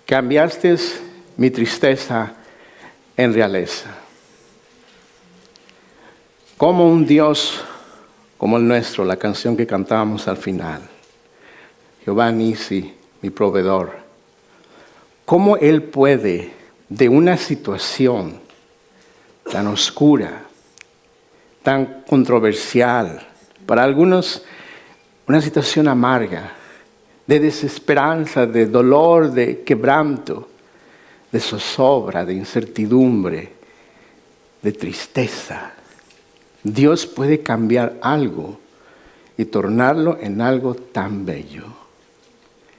cambiaste mi tristeza en realeza. Como un Dios como el nuestro, la canción que cantábamos al final. Jehová Nisi, mi proveedor. ¿Cómo Él puede, de una situación tan oscura, tan controversial, para algunos una situación amarga, de desesperanza, de dolor, de quebranto, de zozobra, de incertidumbre, de tristeza? Dios puede cambiar algo y tornarlo en algo tan bello.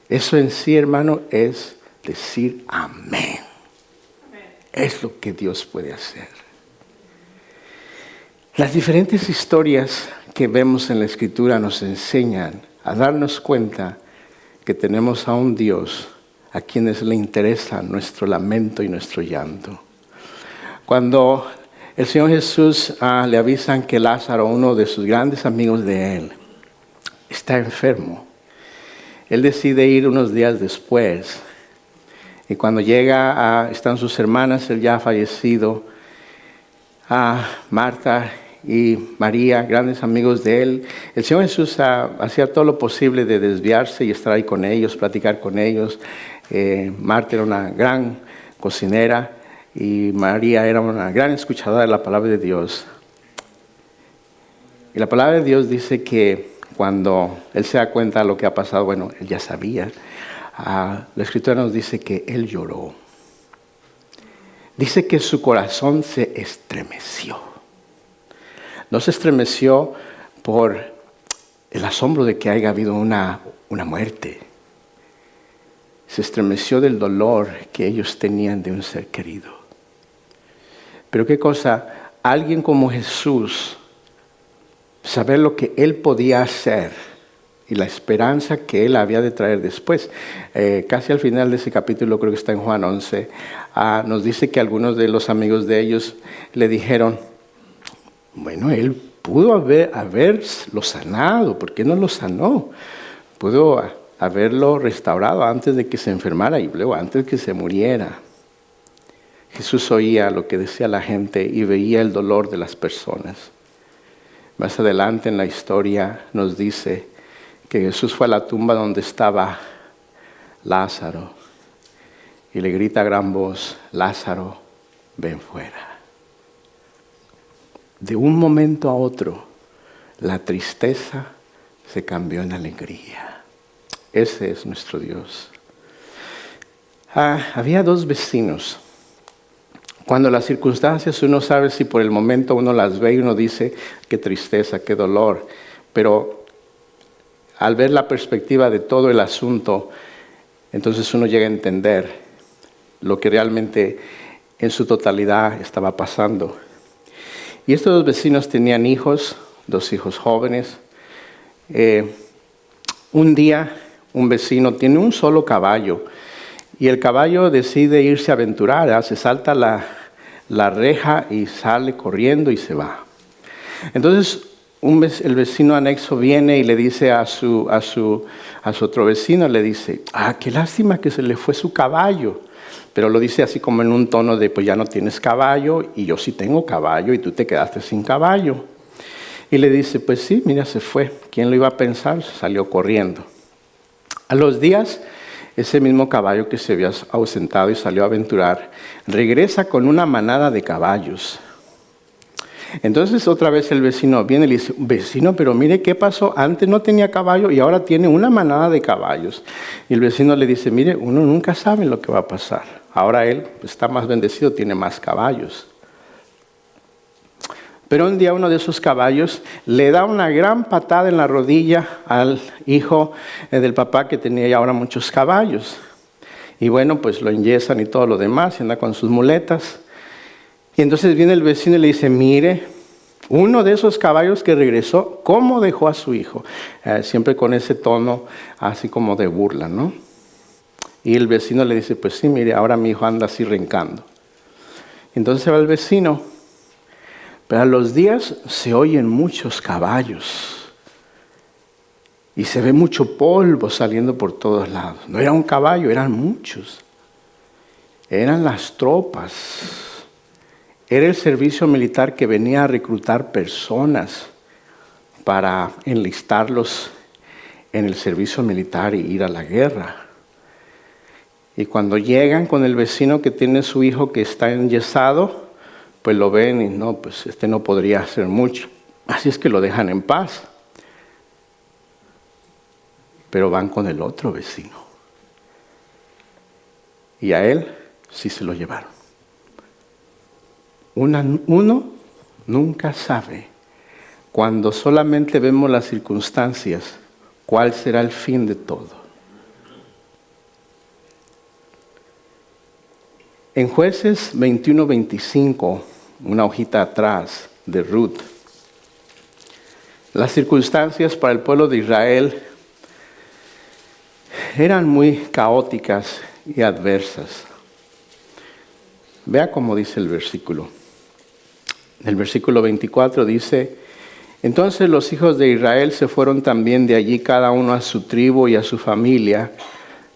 Eso en sí, hermano, es decir amén. Es lo que Dios puede hacer. Las diferentes historias que vemos en la Escritura nos enseñan a darnos cuenta que tenemos a un Dios a quienes le interesa nuestro lamento y nuestro llanto. Cuando el Señor Jesús le avisan que Lázaro, uno de sus grandes amigos de Él, está enfermo, Él decide ir unos días después. Y cuando llega, están sus hermanas, Él ya ha fallecido, Marta y María, grandes amigos de Él. El Señor Jesús hacía todo lo posible de desviarse y estar ahí con ellos, platicar con ellos. Marta era una gran cocinera y María era una gran escuchadora de la palabra de Dios. Y la palabra de Dios dice que cuando Él se da cuenta de lo que ha pasado, bueno, Él ya sabía. La Escritura nos dice que Él lloró. Dice que su corazón se estremeció. No se estremeció por el asombro de que haya habido una muerte. Se estremeció del dolor que ellos tenían de un ser querido. Pero qué cosa, alguien como Jesús, saber lo que Él podía hacer y la esperanza que Él había de traer después. Casi al final de ese capítulo, creo que está en Juan 11, nos dice que algunos de los amigos de ellos le dijeron, bueno, Él pudo haberlo sanado, ¿por qué no lo sanó? Pudo haberlo restaurado antes de que se enfermara y luego antes de que se muriera. Jesús oía lo que decía la gente y veía el dolor de las personas. Más adelante en la historia nos dice que Jesús fue a la tumba donde estaba Lázaro y le grita a gran voz, Lázaro, ven fuera. De un momento a otro, la tristeza se cambió en alegría. Ese es nuestro Dios. Había dos vecinos. Cuando las circunstancias uno sabe si por el momento uno las ve y uno dice, qué tristeza, qué dolor. Pero al ver la perspectiva de todo el asunto, entonces uno llega a entender lo que realmente en su totalidad estaba pasando. Y estos dos vecinos tenían hijos, dos hijos jóvenes. Un día un vecino tiene un solo caballo y el caballo decide irse a aventurar, se salta la reja y sale corriendo y se va. Entonces el vecino anexo viene y le dice a su otro vecino, le dice, qué lástima que se le fue su caballo. Pero lo dice así como en un tono de, pues ya no tienes caballo y yo sí tengo caballo y tú te quedaste sin caballo. Y le dice, pues sí, mira, se fue. ¿Quién lo iba a pensar? Salió corriendo. A los días, ese mismo caballo que se había ausentado y salió a aventurar, regresa con una manada de caballos. Entonces otra vez el vecino viene y le dice, vecino, pero mire qué pasó, antes no tenía caballo y ahora tiene una manada de caballos. Y el vecino le dice, mire, uno nunca sabe lo que va a pasar. Ahora él está más bendecido, tiene más caballos. Pero un día uno de esos caballos le da una gran patada en la rodilla al hijo del papá que tenía ya ahora muchos caballos. Y bueno, pues lo enyesan y todo lo demás, y anda con sus muletas. Y entonces viene el vecino y le dice, mire, uno de esos caballos que regresó, ¿cómo dejó a su hijo? Siempre con ese tono así como de burla, ¿no? Y el vecino le dice, pues sí, mire, ahora mi hijo anda así rencando. Entonces se va el vecino, pero a los días se oyen muchos caballos y se ve mucho polvo saliendo por todos lados. No era un caballo, eran muchos. Eran las tropas. Era el servicio militar que venía a reclutar personas para enlistarlos en el servicio militar y ir a la guerra. Y cuando llegan con el vecino que tiene su hijo que está enyesado, pues lo ven y no, pues este no podría hacer mucho. Así es que lo dejan en paz. Pero van con el otro vecino. Y a él sí se lo llevaron. Uno nunca sabe, cuando solamente vemos las circunstancias, cuál será el fin de todo. En Jueces 21-25, una hojita atrás de Ruth, las circunstancias para el pueblo de Israel eran muy caóticas y adversas. Vea cómo dice el versículo. El versículo 24 dice: entonces los hijos de Israel se fueron también de allí cada uno a su tribu y a su familia,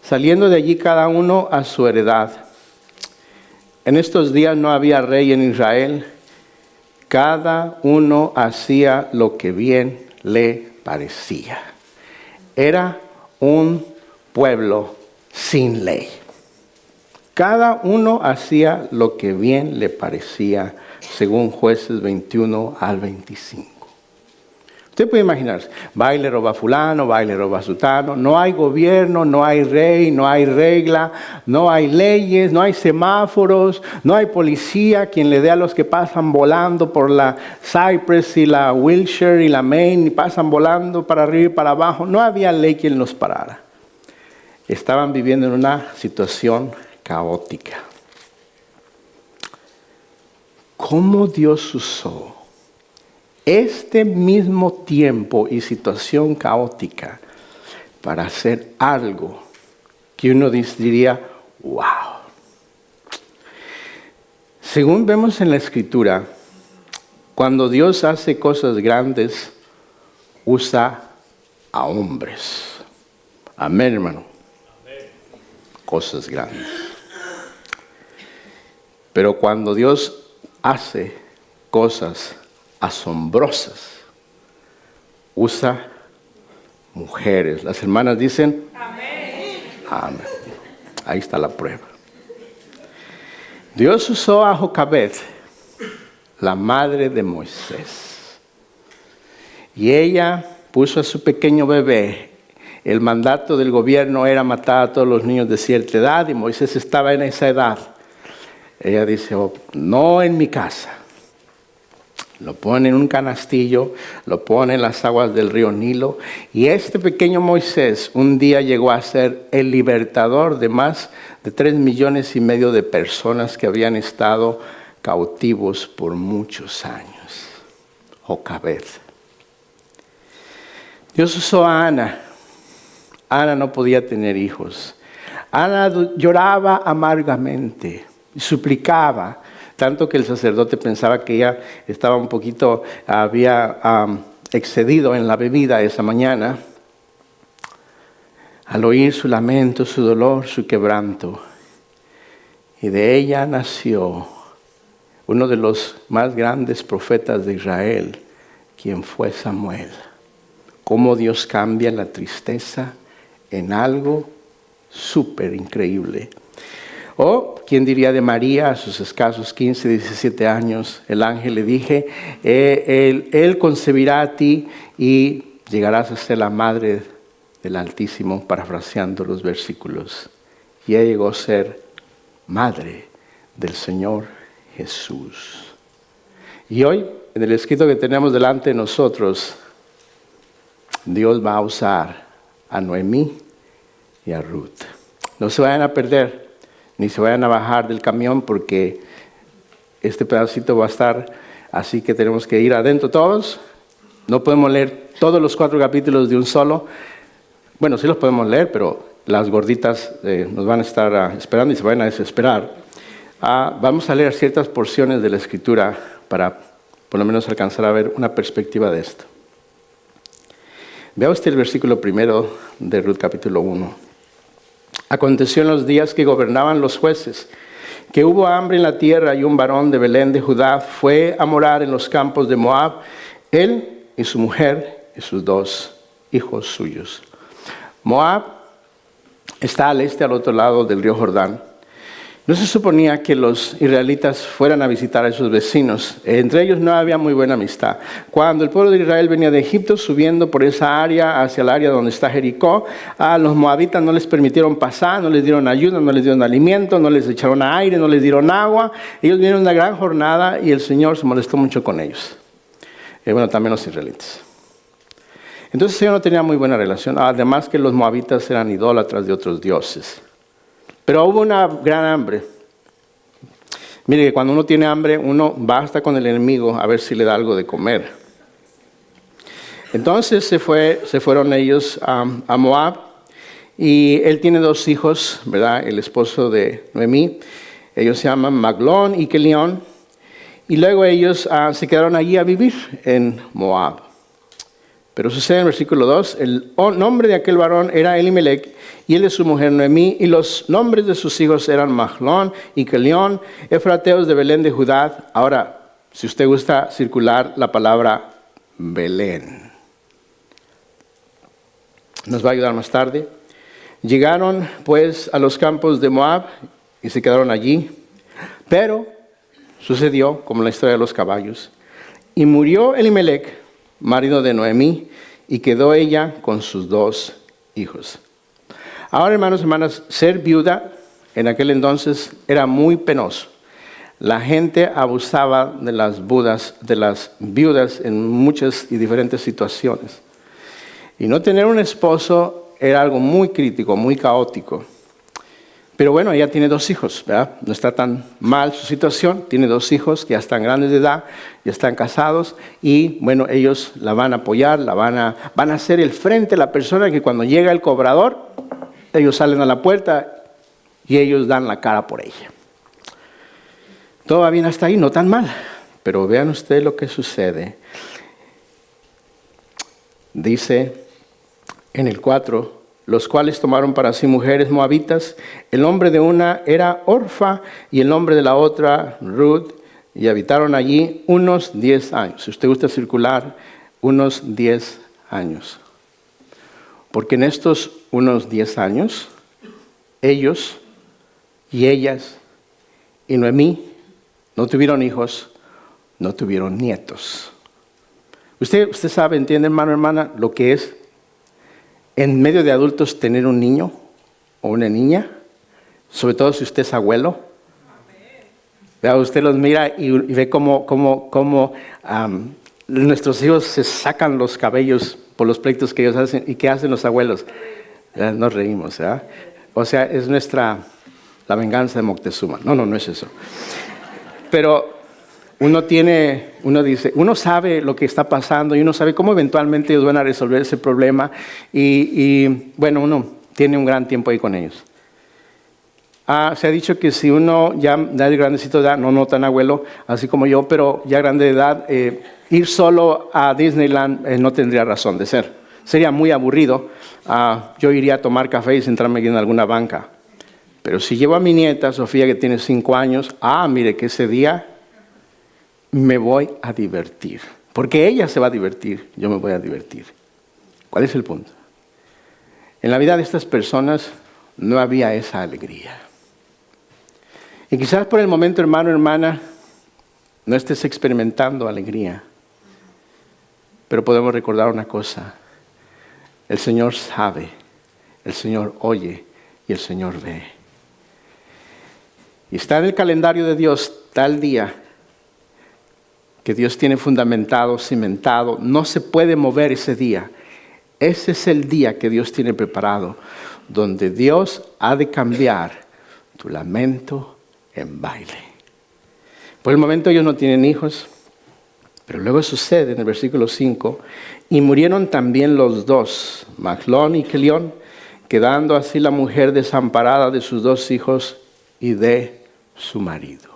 saliendo de allí cada uno a su heredad. En estos días no había rey en Israel, cada uno hacía lo que bien le parecía. Era un pueblo sin ley. Cada uno hacía lo que bien le parecía, según Jueces 21 al 25. Usted puede imaginarse, va y le roba a fulano, va y le roba a sutano. No hay gobierno, no hay rey, no hay regla, no hay leyes, no hay semáforos, no hay policía quien le dé a los que pasan volando por la Cypress y la Wilshire y la Maine y pasan volando para arriba y para abajo. No había ley quien los parara. Estaban viviendo en una situación caótica. ¿Cómo Dios usó este mismo tiempo y situación caótica para hacer algo que uno diría, wow? Según vemos en la Escritura, cuando Dios hace cosas grandes, usa a hombres. Amén, hermano. Amén. Cosas grandes. Pero cuando Dios hace cosas asombrosas, usa mujeres. Las hermanas dicen amén. Amén. Ahí está la prueba. Dios usó a Jocabed, la madre de Moisés, y ella puso a su pequeño bebé. El mandato del gobierno era matar a todos los niños de cierta edad, y Moisés estaba en esa edad. Ella dice, no en mi casa. Lo pone en un canastillo, lo pone en las aguas del río Nilo. Y este pequeño Moisés un día llegó a ser el libertador de más de 3,5 millones de personas que habían estado cautivos por muchos años. Jocabed. Dios usó a Ana. Ana no podía tener hijos. Ana lloraba amargamente y suplicaba. Tanto que el sacerdote pensaba que ella estaba un poquito, había excedido en la bebida esa mañana. Al oír su lamento, su dolor, su quebranto. Y de ella nació uno de los más grandes profetas de Israel, quien fue Samuel. Cómo Dios cambia la tristeza en algo súper increíble. O, ¿quién diría de María a sus escasos 15, 17 años? El ángel le dije, él concebirá a ti y llegarás a ser la madre del Altísimo, parafraseando los versículos. Y ella llegó a ser madre del Señor Jesús. Y hoy, en el escrito que tenemos delante de nosotros, Dios va a usar a Noemí y a Ruth. No se vayan a perder. Ni se vayan a bajar del camión porque este pedacito va a estar así que tenemos que ir adentro todos. No podemos leer todos los 4 capítulos de un solo. Bueno, sí los podemos leer, pero las gorditas nos van a estar esperando y se van a desesperar. Vamos a leer ciertas porciones de la Escritura para por lo menos alcanzar a ver una perspectiva de esto. Vea usted el versículo 1 de Ruth capítulo 1. Aconteció en los días que gobernaban los jueces, que hubo hambre en la tierra y un varón de Belén de Judá fue a morar en los campos de Moab, él y su mujer y sus 2 hijos suyos. Moab está al este, al otro lado del río Jordán. No se suponía que los israelitas fueran a visitar a sus vecinos. Entre ellos no había muy buena amistad. Cuando el pueblo de Israel venía de Egipto, subiendo por esa área hacia el área donde está Jericó, a los moabitas no les permitieron pasar, no les dieron ayuda, no les dieron alimento, no les echaron aire, no les dieron agua. Ellos vinieron una gran jornada y el Señor se molestó mucho con ellos. Bueno, también los israelitas. Entonces el Señor no tenía muy buena relación. Además que los moabitas eran idólatras de otros dioses. Pero hubo una gran hambre. Mire que cuando uno tiene hambre, uno va hasta con el enemigo a ver si le da algo de comer. Entonces se fueron ellos a Moab y él tiene 2 hijos, ¿verdad? El esposo de Noemí. Ellos se llaman Maglón y Kelión. Y luego ellos se quedaron allí a vivir en Moab. Pero sucede en el versículo 2, el nombre de aquel varón era Elimelec, y él de su mujer Noemí, y los nombres de sus hijos eran Mahlón y Kelión, efrateos de Belén de Judá. Ahora, si usted gusta circular la palabra Belén, nos va a ayudar más tarde. Llegaron pues a los campos de Moab y se quedaron allí, pero sucedió como la historia de los caballos, y murió Elimelec, marido de Noemí, y quedó ella con sus 2 hijos. Ahora, hermanos y hermanas, ser viuda en aquel entonces era muy penoso. La gente abusaba de las viudas en muchas y diferentes situaciones. Y no tener un esposo era algo muy crítico, muy caótico. Pero bueno, ella tiene 2 hijos, ¿verdad? No está tan mal su situación. Tiene 2 hijos que ya están grandes de edad, ya están casados. Y bueno, ellos la van a apoyar, van a ser el frente, la persona que cuando llega el cobrador, ellos salen a la puerta y ellos dan la cara por ella. Todo va bien hasta ahí, no tan mal. Pero vean ustedes lo que sucede. Dice en el 4, los cuales tomaron para sí mujeres moabitas. El nombre de una era Orfa y el nombre de la otra Ruth, y habitaron allí unos 10 años. Si usted gusta circular, unos 10 años. Porque en estos unos 10 años, ellos y ellas y Noemí no tuvieron hijos, no tuvieron nietos. Usted sabe, entiende, hermano, hermana, lo que es en medio de adultos tener un niño o una niña, sobre todo si usted es abuelo. Vea, usted los mira y ve cómo nuestros hijos se sacan los cabellos por los pleitos que ellos hacen. ¿Y qué hacen los abuelos? Nos reímos, ¿verdad? O sea, es la venganza de Moctezuma. No es eso. Pero uno sabe lo que está pasando y uno sabe cómo eventualmente ellos van a resolver ese problema y bueno, uno tiene un gran tiempo ahí con ellos. Se ha dicho que si uno ya de grandecito de edad, no tan abuelo, así como yo, pero ya grande de edad, ir solo a Disneyland no tendría razón de ser. Sería muy aburrido. Yo iría a tomar café y sentarme en alguna banca. Pero si llevo a mi nieta, Sofía, que tiene 5 años, mire que ese día me voy a divertir. Porque ella se va a divertir, yo me voy a divertir. ¿Cuál es el punto? En la vida de estas personas no había esa alegría. Y quizás por el momento, hermano, hermana, no estés experimentando alegría. Pero podemos recordar una cosa. El Señor sabe, el Señor oye y el Señor ve. Y está en el calendario de Dios tal día que Dios tiene fundamentado, cimentado. No se puede mover ese día. Ese es el día que Dios tiene preparado, donde Dios ha de cambiar tu lamento en baile. Por el momento ellos no tienen hijos, pero luego sucede en el versículo 5, y murieron también los 2, Mahlón y Kelión, quedando así la mujer desamparada de sus 2 hijos y de su marido.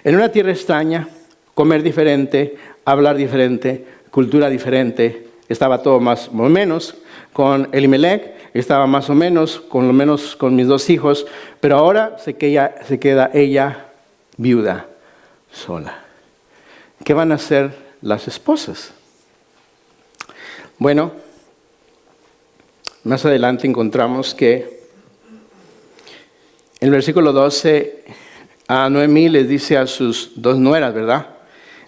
En una tierra extraña, comer diferente, hablar diferente, cultura diferente, estaba todo más o menos con Elimelec. estaba más o menos con mis 2 hijos, pero ahora se queda ella viuda, sola. ¿Qué van a hacer las esposas? Bueno, más adelante encontramos que en el versículo 12, a Noemí les dice a sus 2 nueras, ¿verdad?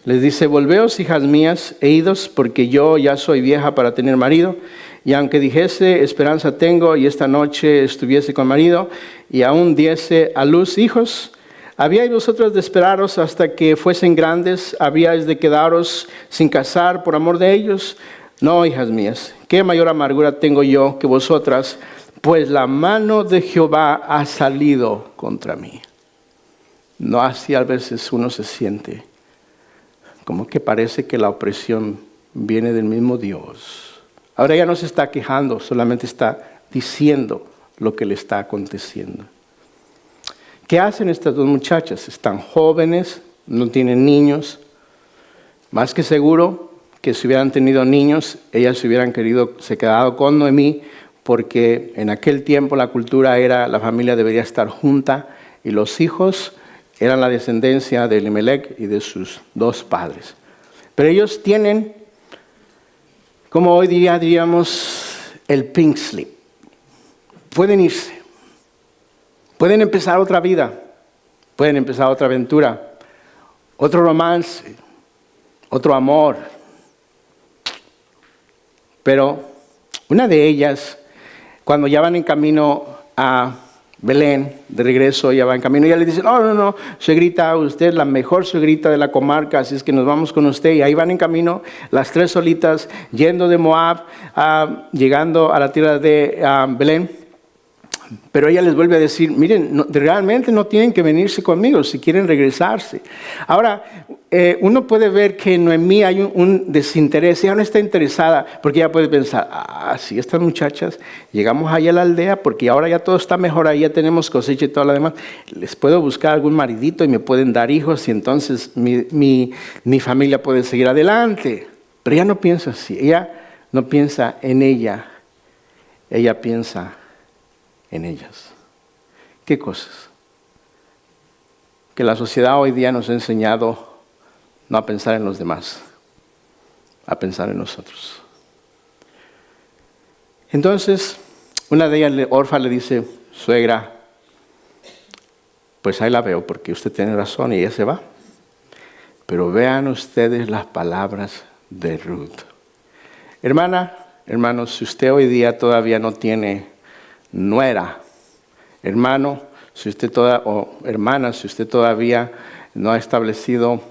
Les dice: volveos, hijas mías, e idos, porque yo ya soy vieja para tener marido. Y aunque dijese, esperanza tengo, y esta noche estuviese con marido, y aún diese a luz hijos, ¿habíais vosotros de esperaros hasta que fuesen grandes? ¿Habíais de quedaros sin casar por amor de ellos? No, hijas mías, ¿qué mayor amargura tengo yo que vosotras? Pues la mano de Jehová ha salido contra mí. No así a veces uno se siente como que parece que la opresión viene del mismo Dios. Ahora ella no se está quejando, solamente está diciendo lo que le está aconteciendo. ¿Qué hacen estas 2 muchachas? Están jóvenes, no tienen niños. Más que seguro que si hubieran tenido niños, ellas se hubieran quedado con Noemí, porque en aquel tiempo la cultura era, la familia debería estar junta y los hijos eran la descendencia de Elimelech y de sus 2 padres. Pero ellos tienen, como hoy día diríamos, el pink slip. Pueden irse. Pueden empezar otra vida. Pueden empezar otra aventura. Otro romance. Otro amor. Pero una de ellas, cuando ya van en camino a Belén, de regreso, ya va en camino, y ella le dice: no, suegrita, usted es la mejor suegrita de la comarca, así es que nos vamos con usted. Y ahí van en camino, las 3 solitas, yendo de Moab, llegando a la tierra de Belén. Pero ella les vuelve a decir: miren, realmente no tienen que venirse conmigo si quieren regresarse. Ahora, uno puede ver que en Noemí hay un desinterés. Ella no está interesada, porque ella puede pensar: sí, estas muchachas, llegamos allá a la aldea porque ahora ya todo está mejor, ahí ya tenemos cosecha y todo lo demás. Les puedo buscar algún maridito y me pueden dar hijos y entonces mi familia puede seguir adelante. Pero ella no piensa así. Ella no piensa en ella. Ella piensa en ellas. ¿Qué cosas? Que la sociedad hoy día nos ha enseñado no a pensar en los demás, a pensar en nosotros. Entonces, una de ellas, Orfa, le dice: suegra, pues ahí la veo porque usted tiene razón, y ella se va. Pero vean ustedes las palabras de Ruth. Hermanos, si usted hoy día todavía no tiene nuera, hermano, si usted hermana, si usted todavía no ha establecido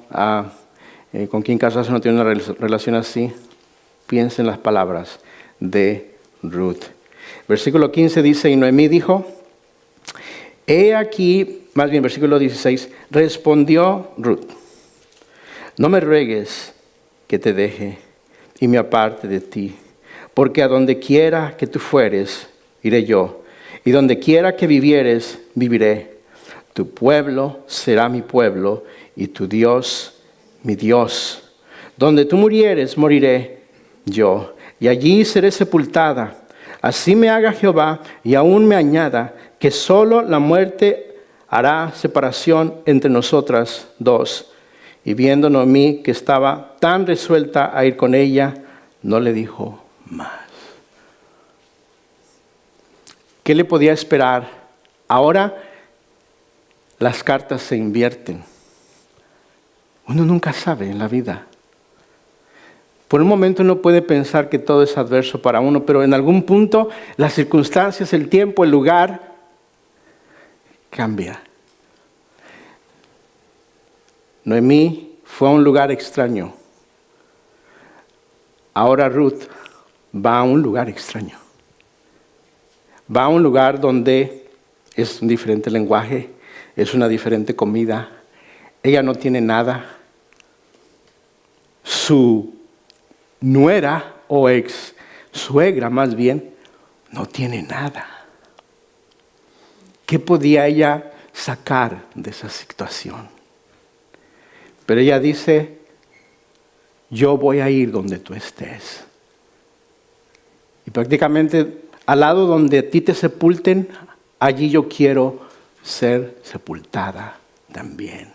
con quién casarse, no tiene una relación así, piense en las palabras de Ruth. Versículo 15 dice: y Noemí dijo, versículo 16, respondió Ruth: no me ruegues que te deje y me aparte de ti, porque a donde quiera que tú fueres, iré yo, y donde quiera que vivieres, viviré. Tu pueblo será mi pueblo, y tu Dios, mi Dios. Donde tú murieres, moriré yo, y allí seré sepultada. Así me haga Jehová, y aún me añada, que solo la muerte hará separación entre nosotras 2. Y viendo Noemí que estaba tan resuelta a ir con ella, no le dijo más. ¿Qué le podía esperar? Ahora las cartas se invierten. Uno nunca sabe en la vida. Por un momento uno puede pensar que todo es adverso para uno, pero en algún punto las circunstancias, el tiempo, el lugar cambia. Noemí fue a un lugar extraño. Ahora Ruth va a un lugar extraño. Va a un lugar donde es un diferente lenguaje, es una diferente comida. Ella no tiene nada. Su nuera o ex suegra más bien no tiene nada. ¿Qué podía ella sacar de esa situación? Pero ella dice: yo voy a ir donde tú estés. Y prácticamente al lado donde a ti te sepulten, allí yo quiero ser sepultada también.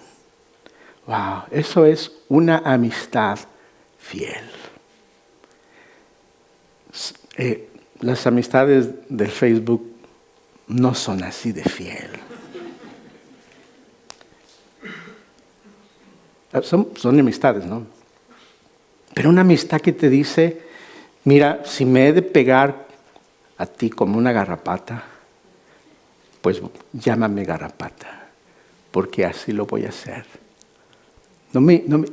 Wow, eso es una amistad fiel. Las amistades del Facebook no son así de fiel. Son amistades, ¿no? Pero una amistad que te dice, mira, si me he de pegar a ti como una garrapata, pues llámame garrapata, porque así lo voy a hacer.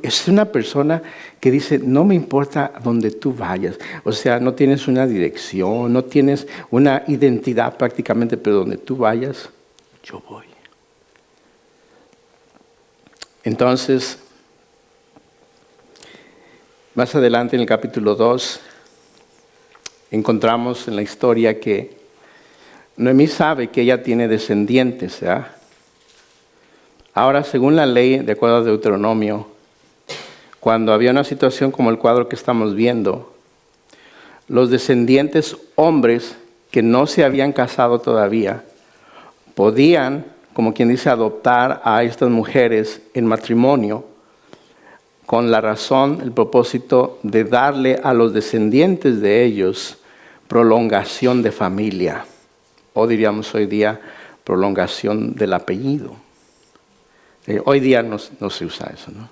Es una persona que dice, no me importa dónde tú vayas. O sea, no tienes una dirección, no tienes una identidad prácticamente, pero donde tú vayas, yo voy. Entonces, más adelante en el capítulo 2, encontramos en la historia que Noemí sabe que ella tiene descendientes, ¿ya? Ahora, según la ley, de acuerdo a Deuteronomio, cuando había una situación como el cuadro que estamos viendo, los descendientes hombres que no se habían casado todavía podían, como quien dice, adoptar a estas mujeres en matrimonio con la razón, el propósito de darle a los descendientes de ellos prolongación de familia, o diríamos hoy día prolongación del apellido. Hoy día no se usa eso, ¿no?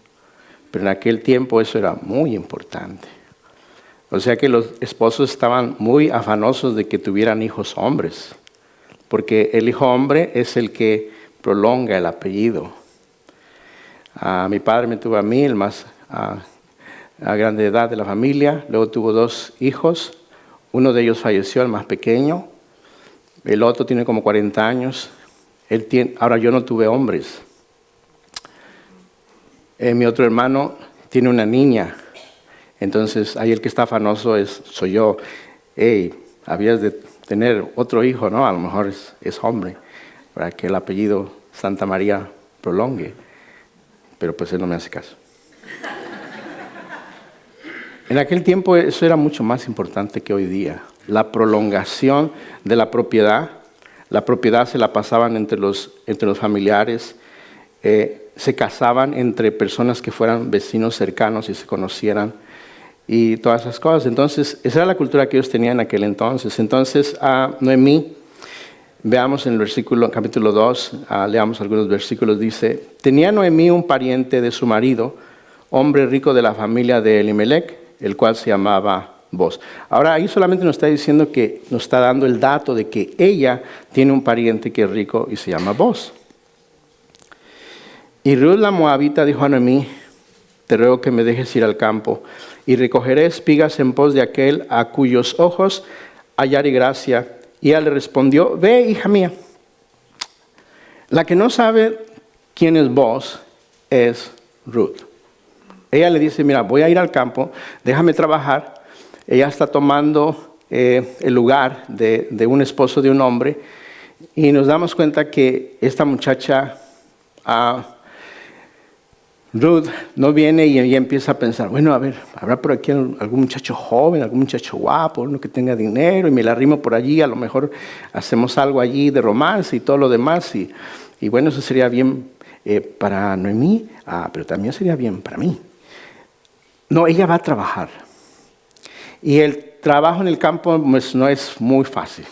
Pero en aquel tiempo eso era muy importante. O sea que los esposos estaban muy afanosos de que tuvieran hijos hombres, porque el hijo hombre es el que prolonga el apellido. Mi padre me tuvo a mí, el más a grande edad de la familia. Luego tuvo 2 hijos. Uno de ellos falleció, el más pequeño. El otro tiene como 40 años. Ahora yo no tuve hombres. Mi otro hermano tiene una niña. Entonces ahí el que está afanoso soy yo. Habías de tener otro hijo, ¿no? A lo mejor es hombre, para que el apellido Santa María prolongue. Pero pues él no me hace caso. En aquel tiempo eso era mucho más importante que hoy día. La prolongación de la propiedad. La propiedad se la pasaban entre los familiares. Se casaban entre personas que fueran vecinos cercanos y se conocieran. Y todas esas cosas. Entonces, esa era la cultura que ellos tenían en aquel entonces. Entonces, Noemí, veamos en el capítulo 2, leamos algunos versículos, dice, tenía Noemí un pariente de su marido, hombre rico de la familia de Elimelech, el cual se llamaba Boz. Ahora, ahí solamente nos está diciendo que nos está dando el dato de que ella tiene un pariente que es rico y se llama Boz. Y Ruth la Moabita dijo a Noemí, te ruego que me dejes ir al campo y recogeré espigas en pos de aquel a cuyos ojos hallaré gracia. Y ella le respondió, ve, hija mía. La que no sabe quién es Boz es Ruth. Ella le dice, mira, voy a ir al campo, déjame trabajar. Ella está tomando el lugar de un esposo de un hombre. Y nos damos cuenta que esta muchacha, Ruth, no viene y ella empieza a pensar, bueno, a ver, habrá por aquí algún muchacho joven, algún muchacho guapo, uno que tenga dinero y me la arrimo por allí, a lo mejor hacemos algo allí de romance y todo lo demás. Y bueno, eso sería bien para Noemí, pero también sería bien para mí. No, ella va a trabajar. Y el trabajo en el campo pues, no es muy fácil.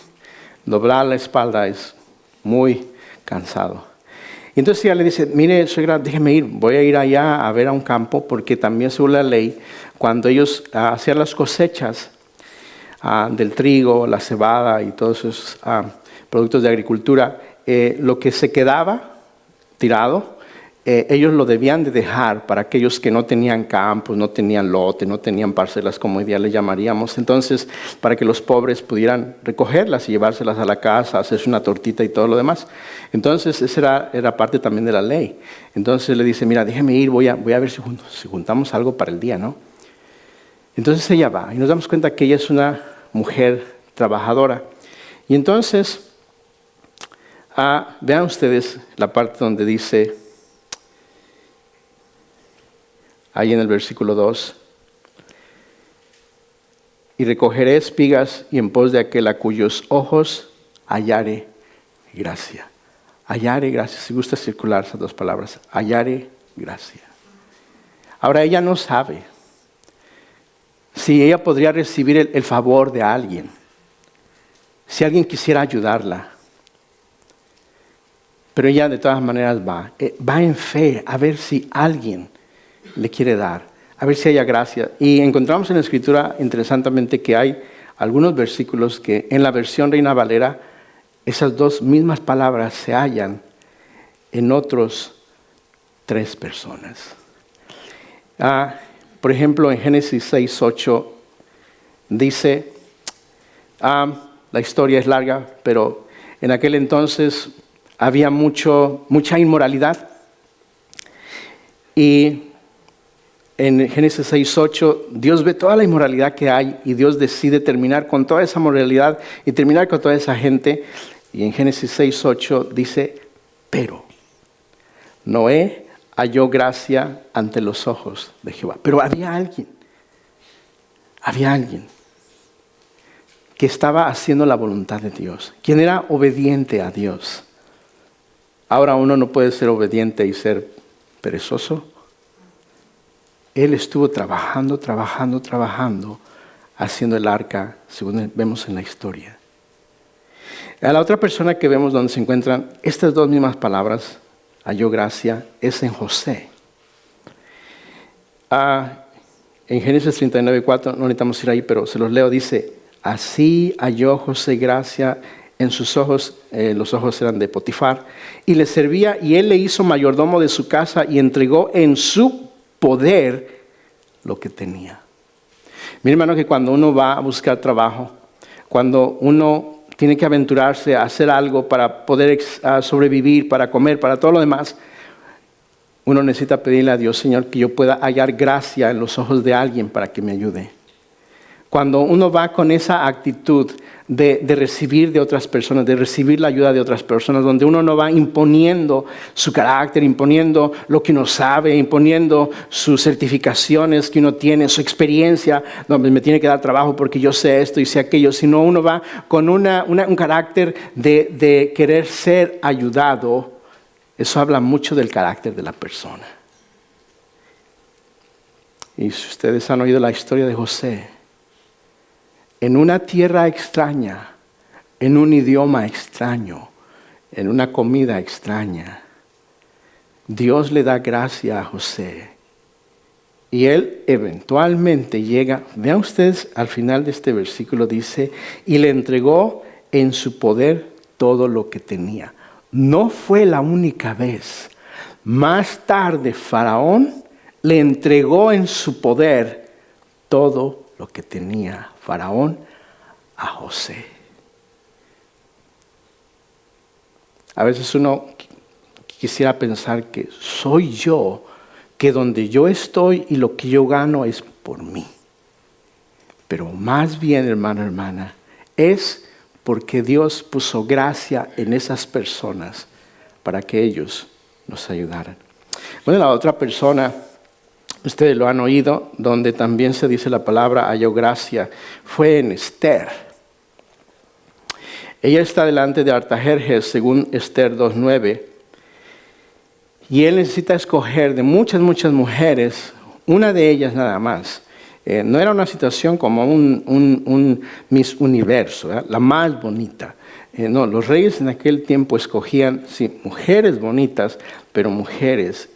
Doblar la espalda es muy cansado. Y entonces ella le dice, mire, suegra, déjeme ir, voy a ir allá a ver a un campo, porque también según la ley, cuando ellos hacían las cosechas del trigo, la cebada y todos esos productos de agricultura, lo que se quedaba tirado, ellos lo debían de dejar para aquellos que no tenían campos, no tenían lote, no tenían parcelas, como hoy día le llamaríamos. Entonces, para que los pobres pudieran recogerlas y llevárselas a la casa, hacerse una tortita y todo lo demás. Entonces, esa era parte también de la ley. Entonces le dice, mira, déjeme ir, voy a ver si juntamos algo para el día, ¿no? Entonces ella va y nos damos cuenta que ella es una mujer trabajadora. Y entonces, vean ustedes la parte donde dice, ahí en el versículo 2, y recogeré espigas y en pos de aquel a cuyos ojos hallare gracia. Hallare gracia. Si gusta circular esas dos palabras. Hallare gracia. Ahora ella no sabe si ella podría recibir el favor de alguien. Si alguien quisiera ayudarla. Pero ella de todas maneras va en fe a ver si alguien le quiere dar, a ver si haya gracia. Y encontramos en la Escritura, interesantemente, que hay algunos versículos que en la versión Reina Valera, esas dos mismas palabras se hallan en otros 3 personas. Por ejemplo, en Génesis 6:8 dice, la historia es larga, pero en aquel entonces había mucha inmoralidad. Y en Génesis 6:8, Dios ve toda la inmoralidad que hay y Dios decide terminar con toda esa moralidad y terminar con toda esa gente. Y en Génesis 6:8 dice, pero Noé halló gracia ante los ojos de Jehová. Pero había alguien que estaba haciendo la voluntad de Dios, quien era obediente a Dios. Ahora uno no puede ser obediente y ser perezoso. Él estuvo trabajando, haciendo el arca, según vemos en la historia. A la otra persona que vemos donde se encuentran estas dos mismas palabras, halló gracia, es en José. En Génesis 39:4, no necesitamos ir ahí, pero se los leo, dice, así halló José gracia en sus ojos, los ojos eran de Potifar, y le servía, y él le hizo mayordomo de su casa y entregó en su poder lo que tenía. Mi hermano, que cuando uno va a buscar trabajo, cuando uno tiene que aventurarse a hacer algo para poder sobrevivir, para comer, para todo lo demás, uno necesita pedirle a Dios, Señor, que yo pueda hallar gracia en los ojos de alguien para que me ayude. Cuando uno va con esa actitud de recibir de otras personas, de recibir la ayuda de otras personas, donde uno no va imponiendo su carácter, imponiendo lo que uno sabe, imponiendo sus certificaciones que uno tiene, su experiencia, donde me tiene que dar trabajo porque yo sé esto y sé aquello, sino uno va con un carácter de querer ser ayudado. Eso habla mucho del carácter de la persona. Y si ustedes han oído la historia de José, en una tierra extraña, en un idioma extraño, en una comida extraña, Dios le da gracia a José. Y él eventualmente llega, vean ustedes al final de este versículo dice, y le entregó en su poder todo lo que tenía. No fue la única vez. Más tarde Faraón le entregó en su poder todo lo que tenía Faraón a José. A veces uno quisiera pensar que soy yo, que donde yo estoy y lo que yo gano es por mí. Pero más bien, hermano, hermana, es porque Dios puso gracia en esas personas para que ellos nos ayudaran. Bueno, la otra persona, ustedes lo han oído, donde también se dice la palabra halló gracia, fue en Esther. Ella está delante de Artajerjes, según Esther 2:9, y él necesita escoger de muchas mujeres, una de ellas nada más. No era una situación como un Miss Universo, la más bonita. No, los reyes en aquel tiempo escogían, sí, mujeres bonitas, pero mujeres